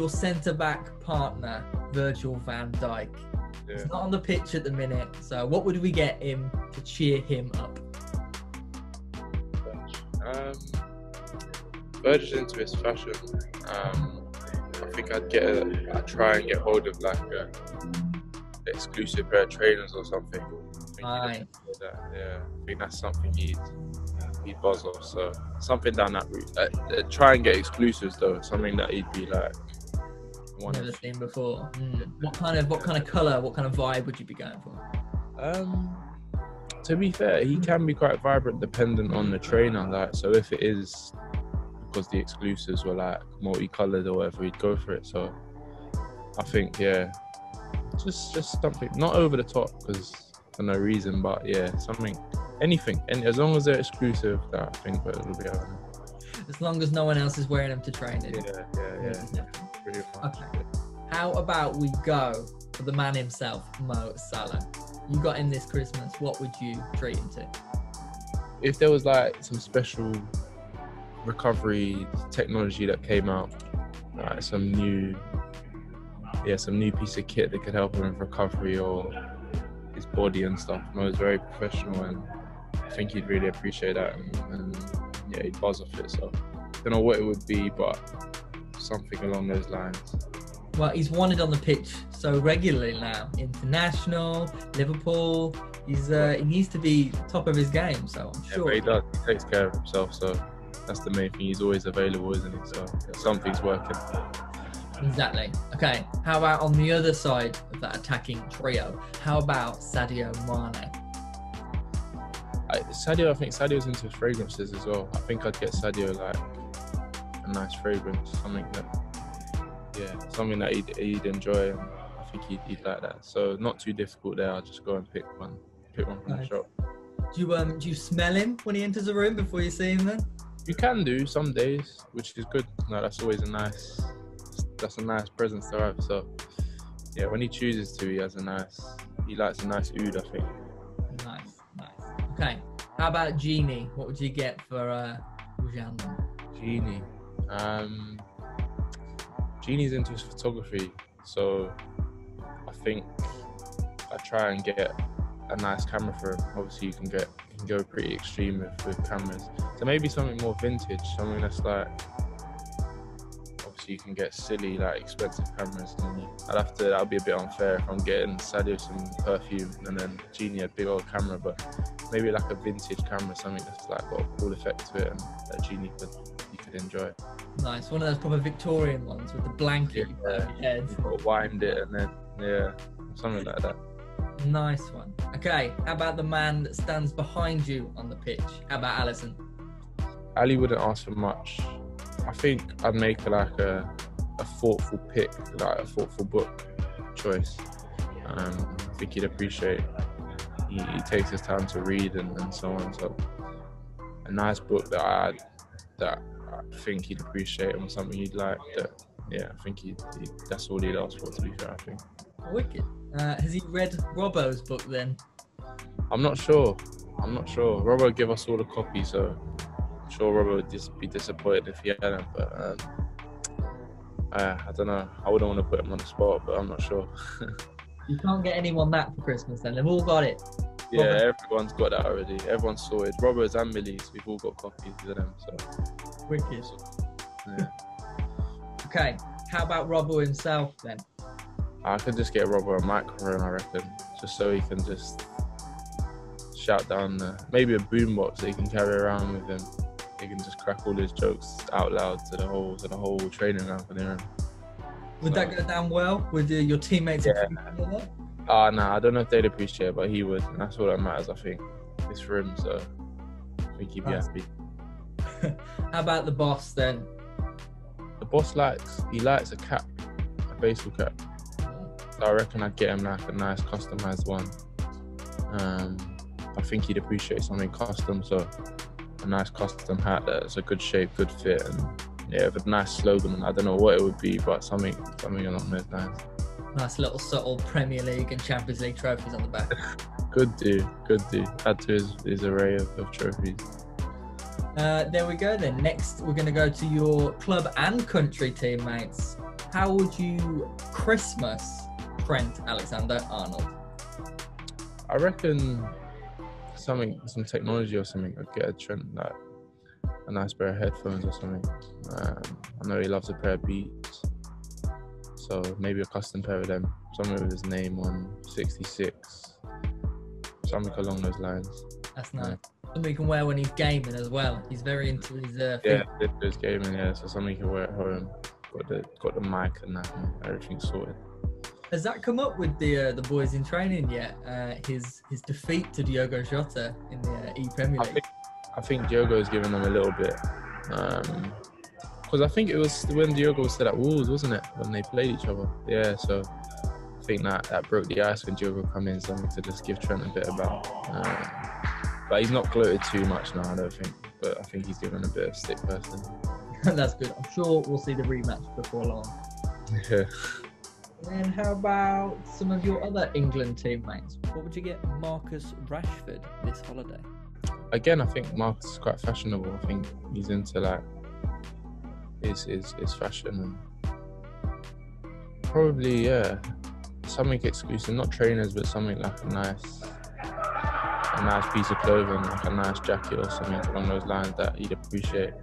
your centre-back partner, Virgil van Dijk. Yeah. He's not on the pitch at the minute, so what would we get him to cheer him up? Virgil's into his fashion. I think I'd try and get hold of like a exclusive pair of trainers or something. I think that's something he'd buzz off. So something down that route. Try and get exclusives though. Something that he'd be like. Never seen before. What kind of colour? What kind of vibe would you be going for? To be fair, he can be quite vibrant dependent on the trainer. Like, so if it is because the exclusives were like multicoloured or whatever, he'd go for it. So I think just something not over the top because for no reason, but anything, and as long as they're exclusive, that I think it'll be alright. As long as no one else is wearing them to train in. Yeah. Pretty much. Okay. How about we go for the man himself, Mo Salah? You got him this Christmas. What would you treat him to? If there was like some special recovery technology that came out, like some new piece of kit that could help him with recovery or his body and stuff. Mo's very professional, and I think he'd really appreciate that, and he'd buzz off it. So I don't know what it would be, but something along those lines. Well, he's wanted on the pitch so regularly now. International, Liverpool. He needs to be top of his game, so I'm sure. But he does. He takes care of himself, so that's the main thing. He's always available, isn't he? So something's working. Exactly. Okay, how about on the other side of that attacking trio? How about Sadio Mane? I think Sadio's into fragrances as well. I think I'd get Sadio like a nice fragrance, something that he'd enjoy, and I think he'd like that. So not too difficult there. I'll just go and pick one from the shop. Do you smell him when he enters a room before you see him then? You can do some days, which is good. No, that's always a nice presence to have. So yeah, when he chooses to, he likes a nice oud, I think. Nice. Okay, how about Genie? What would you get for Genie? Genie's into his photography, so I think I try and get a nice camera for him. Obviously, you can go pretty extreme with cameras. So maybe something more vintage, something that's like, obviously you can get silly, like expensive cameras. And that would be a bit unfair if I'm getting Sadio some perfume and then Genie a big old camera, but maybe like a vintage camera, something that's like got a cool effect to it and that Genie could enjoy. Nice, one of those proper Victorian ones with the blanket over your head. You've wind it and then, something like that. Nice one. Okay, how about the man that stands behind you on the pitch? How about Alisson? Ali wouldn't ask for much. I think I'd make like a thoughtful pick, like a thoughtful book choice. I think he'd appreciate. He takes his time to read and so on. So a nice book that I think he'd appreciate and something he'd like. I think that's all he'd ask for, to be fair, I think. Wicked. Has he read Robbo's book then? I'm not sure. Robbo gave us all a copy, so I'm sure Robbo would just be disappointed if he hadn't. But I don't know. I wouldn't want to put him on the spot, but I'm not sure. You can't get anyone that for Christmas then. They've all got it. Yeah, everyone's got that already. Everyone's sorted. Robbo's and Millie's, we've all got copies of them. So wicked. Yeah. Okay, how about Robbo himself then? I could just get Robbo a microphone, I reckon, just so he can just shout down maybe a boombox that he can carry around with him. He can just crack all his jokes out loud to the whole training ground for him. Would that go down well with your teammates? Yeah. Nah, I don't know if they'd appreciate it, but he would, and that's all that matters, I think. It's for him, so I think he'd be happy. How about the boss then? The boss likes a cap, a baseball cap. So I reckon I'd get him like a nice customized one. I think he'd appreciate something custom, so a nice custom hat that's a good shape, good fit, and with a nice slogan. I don't know what it would be, but something along those lines. Nice little subtle Premier League and Champions League trophies on the back. Could do. Add to his array of trophies. There we go then. Next, we're going to go to your club and country teammates. How would you Christmas Trent Alexander-Arnold? I reckon some technology or something. I'd get a Trent like a nice pair of headphones or something. I know he loves a pair of Beats, so maybe a custom pair of them, somewhere with his name on 66, something along those lines. That's nice. Something he can wear when he's gaming as well. He's very into his his gaming, yeah. So something he can wear at home. Got the mic and that, and everything's sorted. Has that come up with the boys in training yet? His defeat to Diogo Jota in the Premier League. I think Diogo's given them a little bit, because I think it was when Diogo was still at Wolves, wasn't it? When they played each other. Yeah, so I think that broke the ice when Diogo come in, something to just give Trent a bit about. But he's not gloated too much now, I don't think. But I think he's given a bit of stick person. That's good. I'm sure we'll see the rematch before long. Yeah. And how about some of your other England teammates? What would you get Marcus Rashford this holiday? Again, I think Marcus is quite fashionable. I think he's into like his fashion, and probably something exclusive, not trainers, but something like a nice piece of clothing, like a nice jacket or something along those lines that he'd appreciate.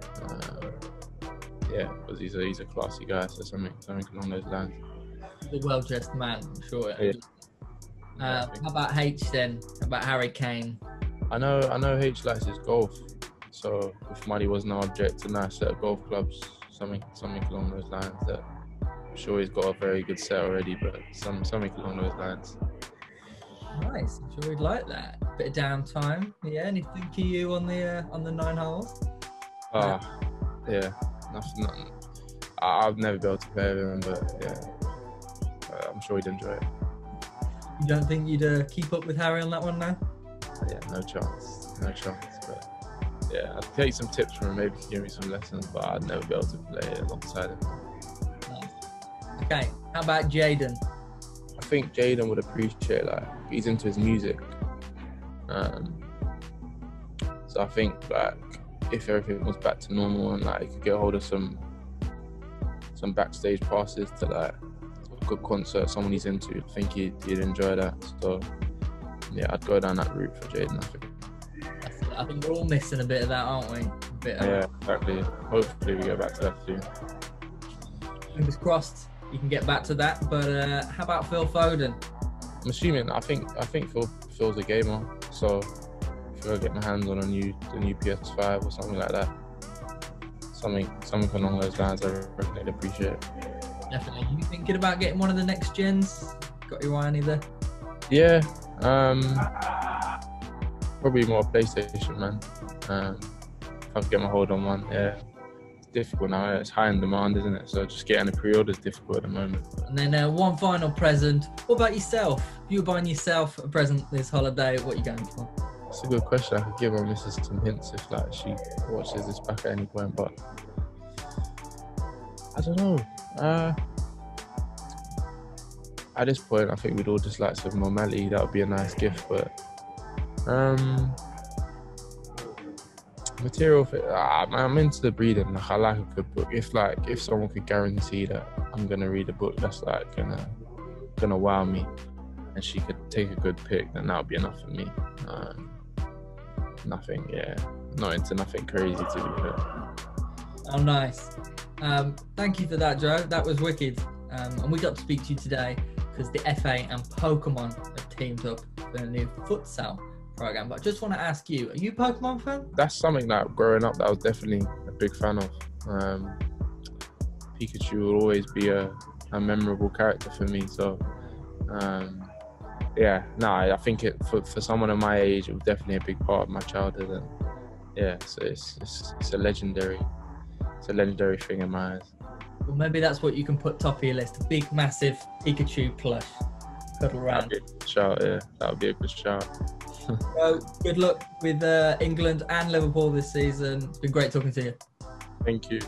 Because he's a classy guy, so something along those lines. The well-dressed man, I'm sure. Yeah. How about H then? How about Harry Kane? I know H likes his golf, so if money was no object, a nice set of golf clubs, something along those lines. That I'm sure he's got a very good set already, but something along those lines. Nice, I'm sure he'd like that. Bit of downtime, yeah. Anything for you on the 9 holes? Yeah, nothing. I've never been able to play with him, but yeah, I'm sure he'd enjoy it. You don't think you'd keep up with Harry on that one now? Yeah, no chance. But yeah, I'd take some tips from him, maybe give me some lessons, but I'd never be able to play alongside him. Nice. Okay, how about Jaden? I think Jaden would appreciate, like, he's into his music. So I think, like, if everything was back to normal and like he could get a hold of some backstage passes to like a good concert, someone he's into, I think he'd enjoy that. So yeah, I'd go down that route for Jaden, I think. I think we're all missing a bit of that, aren't we? Yeah, exactly. Hopefully we get back to that soon. Fingers crossed you can get back to that. But how about Phil Foden? I'm assuming, I think Phil's a gamer, so if I get my hands on the new PS5 or something like that, something along those lines, I reckon they'd appreciate it. Definitely. You thinking about getting one of the next gens? Got your eye on either? Yeah, probably more PlayStation, man. If I could get my hold on one, yeah. It's difficult now, it's high in demand, isn't it? So just getting a pre-order is difficult at the moment. And then one final present. What about yourself? If you were buying yourself a present this holiday, what are you going for? That's a good question. I could give my missus some hints if like she watches this back at any point, but I don't know. At this point, I think we'd all just like some normality. That would be a nice gift, but material. I'm into the reading. Like I like a good book. If someone could guarantee that I'm gonna read a book that's like gonna wow me, and she could take a good pick, then that would be enough for me. Nothing, yeah. Not into nothing crazy, to be fair. Oh, nice. Thank you for that, Joe. That was wicked. And we got to speak to you today because the FA and Pokemon have teamed up for a new futsal program. But I just want to ask you, are you a Pokemon fan? That's something that growing up that I was definitely a big fan of. Pikachu will always be a memorable character for me. So, I think for someone of my age, it was definitely a big part of my childhood. And yeah, so it's a legendary thing in my eyes. Well, maybe that's what you can put top of your list. A big, massive Pikachu plush. Cuddle around. That'd be a good shout, yeah. That would be a good shout. So, good luck with England and Liverpool this season. It's been great talking to you. Thank you.